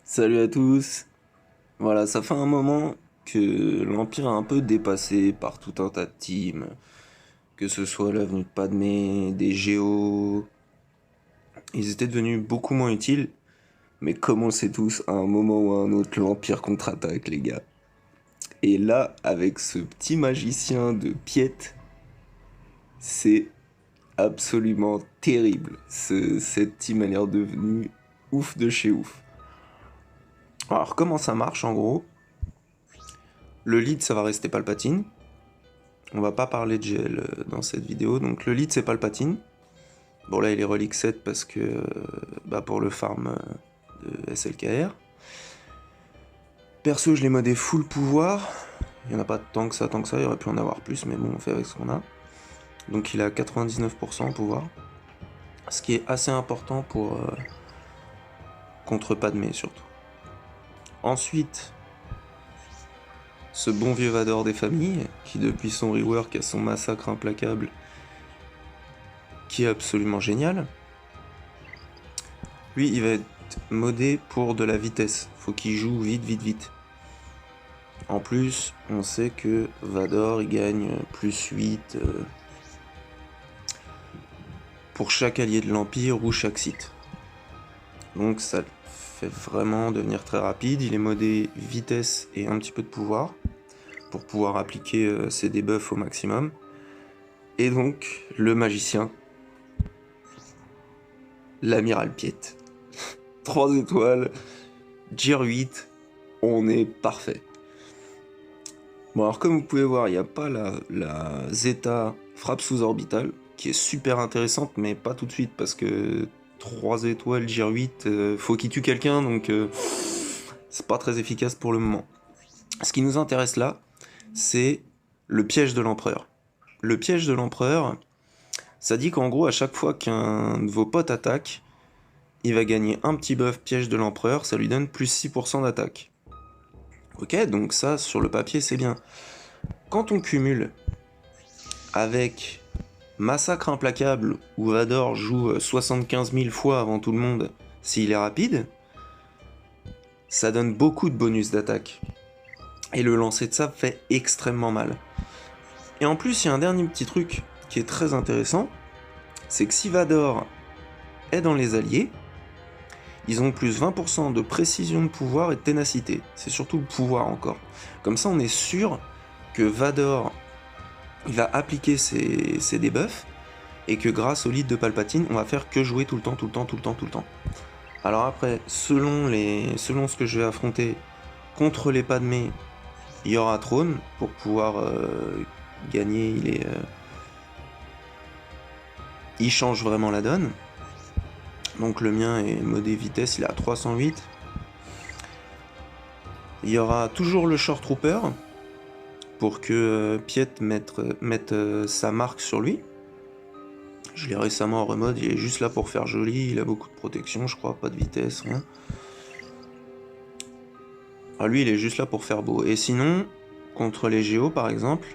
Salut à tous. Voilà, ça fait un moment que l'Empire est un peu dépassé par tout un tas de teams, que ce soit l'avenue de Padmé, des Géos. Ils étaient devenus beaucoup moins utiles, mais comme on le sait tous, à un moment ou à un autre, l'Empire contre-attaque, les gars. Et là, avec ce petit magicien de Piet, c'est absolument terrible. Cette team a l'air devenue ouf de chez ouf. Alors, comment ça marche en gros? Le lead, ça va rester Palpatine. On va pas parler de gel dans cette vidéo. Donc le lead c'est Palpatine. Bon là il est relique 7 parce que pour le farm de SLKR. Perso je l'ai modé full pouvoir. Il n'y en a pas tant que ça, il aurait pu en avoir plus, mais bon on fait avec ce qu'on a. Donc il a 99% pouvoir. Ce qui est assez important pour contre Padmé surtout. Ensuite, ce bon vieux Vador des familles, qui depuis son rework a son massacre implacable, qui est absolument génial. Lui, il va être modé pour de la vitesse. Faut qu'il joue vite, vite, vite. En plus, on sait que Vador, il gagne plus 8 pour chaque allié de l'Empire ou chaque site. Donc ça le fait vraiment devenir très rapide. Il est modé vitesse et un petit peu de pouvoir pour pouvoir appliquer ses debuffs au maximum. Et donc, le magicien, l'amiral Piet. 3 étoiles, Gear 8, on est parfait. Bon alors comme vous pouvez voir, il n'y a pas la Zeta frappe sous-orbitale, qui est super intéressante, mais pas tout de suite, parce que 3 étoiles, Gear 8, faut qu'il tue quelqu'un, donc c'est pas très efficace pour le moment. Ce qui nous intéresse là, c'est le piège de l'empereur. Le piège de l'empereur, ça dit qu'en gros, à chaque fois qu'un de vos potes attaque, il va gagner un petit buff piège de l'empereur, ça lui donne plus 6% d'attaque. Ok, donc ça, sur le papier, c'est bien. Quand on cumule avec Massacre implacable, où Vador joue 75 000 fois avant tout le monde s'il est rapide, ça donne beaucoup de bonus d'attaque. Et le lancer de sable fait extrêmement mal. Et en plus, il y a un dernier petit truc qui est très intéressant, c'est que si Vador est dans les alliés, ils ont plus 20% de précision de pouvoir et de ténacité. C'est surtout le pouvoir encore. Comme ça, on est sûr que Vador, il va appliquer ses debuffs, et que grâce au lead de Palpatine, on va faire que jouer tout le temps, tout le temps, tout le temps, tout le temps. Alors après, selon ce que je vais affronter contre les Padmé, il y aura Throne pour pouvoir gagner. Il change vraiment la donne. Donc le mien est modé vitesse, il est à 308. Il y aura toujours le Short Trooper pour que Piet mette sa marque sur lui. Je l'ai récemment en remode, il est juste là pour faire joli, il a beaucoup de protection, je crois, pas de vitesse, rien. Ah, lui, il est juste là pour faire beau. Et sinon, contre les Géos, par exemple,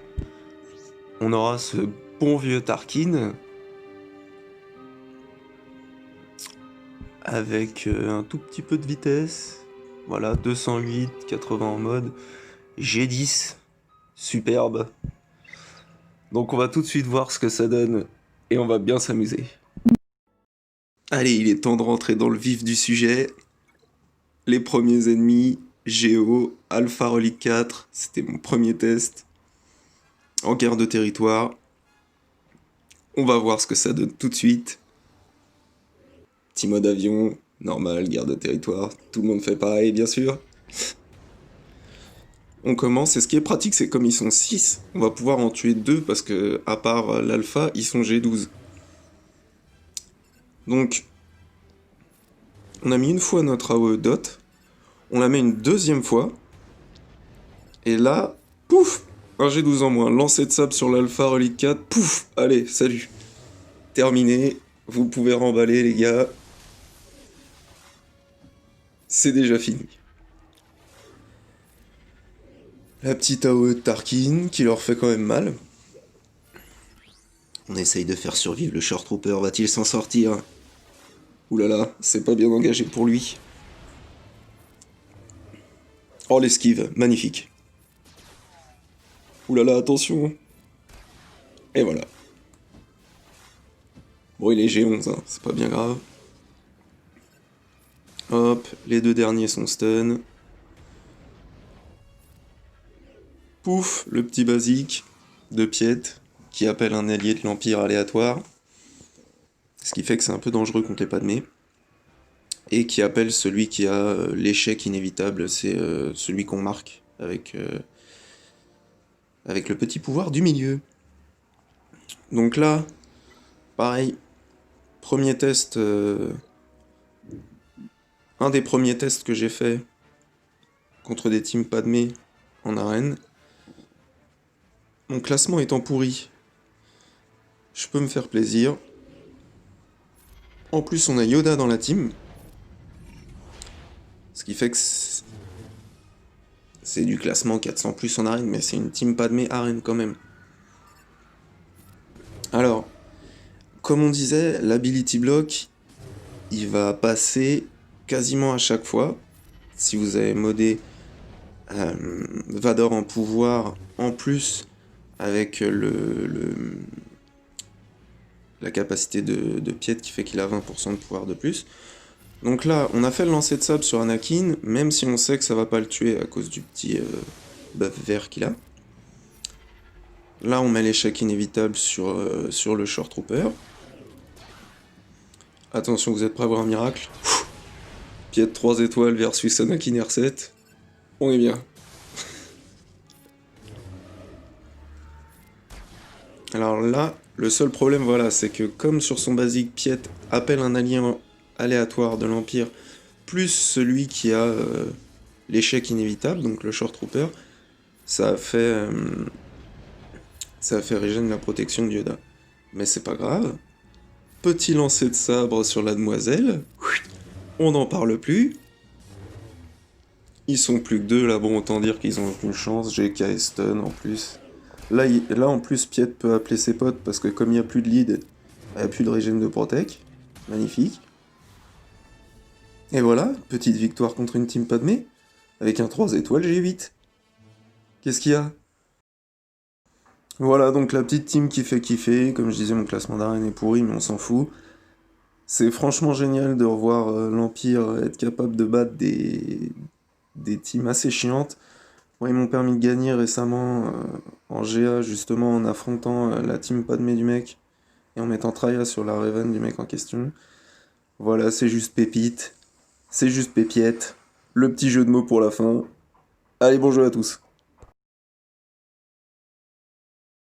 on aura ce bon vieux Tarkin avec un tout petit peu de vitesse. Voilà, 208, 80 en mode. G10, superbe. Donc on va tout de suite voir ce que ça donne et on va bien s'amuser. Allez, il est temps de rentrer dans le vif du sujet. Les premiers ennemis, Géo, Alpha Relic 4, c'était mon premier test en guerre de territoire. On va voir ce que ça donne tout de suite. Petit mode avion, normal, guerre de territoire, tout le monde fait pareil bien sûr. On commence, et ce qui est pratique c'est comme ils sont 6, on va pouvoir en tuer 2 parce que à part l'alpha, ils sont G12. Donc, on a mis une fois notre AOE dot, on la met une deuxième fois, et là, pouf, un G12 en moins, lancer de sable sur l'alpha relique 4, pouf, allez, salut. Terminé, vous pouvez remballer les gars. C'est déjà fini. La petite AOE de Tarkin qui leur fait quand même mal. On essaye de faire survivre le Short Trooper, va-t-il s'en sortir? Oulala, c'est pas bien engagé pour lui. Oh, l'esquive, magnifique. Ouh là là, attention. Et voilà. Bon, il est G11, hein, c'est pas bien grave. Hop, les deux derniers sont stun. Pouf, le petit basique de Piette qui appelle un allié de l'Empire aléatoire. Ce qui fait que c'est un peu dangereux contre les Padmés. Et qui appelle celui qui a l'échec inévitable, c'est celui qu'on marque avec le petit pouvoir du milieu. Donc là, pareil, premier test, un des premiers tests que j'ai fait contre des teams Padmé en arène. Mon classement étant pourri, je peux me faire plaisir. En plus, on a Yoda dans la team. Ce qui fait que c'est du classement 400 plus en arène, mais c'est une team Padmé arène quand même. Alors, comme on disait, l'ability block, il va passer quasiment à chaque fois. Si vous avez modé Vador en pouvoir, en plus avec la capacité de Piette qui fait qu'il a 20% de pouvoir de plus. Donc là, on a fait le lancer de sable sur Anakin, même si on sait que ça va pas le tuer à cause du petit buff vert qu'il a. Là, on met l'échec inévitable sur le Short Trooper. Attention, vous êtes prêts à voir un miracle? Piette 3 étoiles versus Anakin R7. On est bien. Alors là, le seul problème, voilà, c'est que comme sur son basique, Piette appelle un allié aléatoire de l'Empire, plus celui qui a l'échec inévitable, donc le Short Trooper, ça a fait régénérer la protection de Yoda. Mais c'est pas grave. Petit lancer de sabre sur la demoiselle. On n'en parle plus. Ils sont plus que deux, là, bon, autant dire qu'ils ont aucune chance. GK et stun en plus. Là, en plus, Piette peut appeler ses potes parce que comme il n'y a plus de lead, il n'y a plus de régène de protec. Magnifique. Et voilà, petite victoire contre une team Padmé, avec un 3 étoiles G8. Qu'est-ce qu'il y a? Voilà, donc la petite team qui fait kiffer. Comme je disais, mon classement d'arène est pourri, mais on s'en fout. C'est franchement génial de revoir l'Empire être capable de battre des teams assez chiantes. Moi, ils m'ont permis de gagner récemment en GA, justement en affrontant la team Padmé du mec et en mettant Traya sur la Raven du mec en question. Voilà, c'est juste pépite, c'est juste pépiette. Le petit jeu de mots pour la fin. Allez, bon jeu à tous.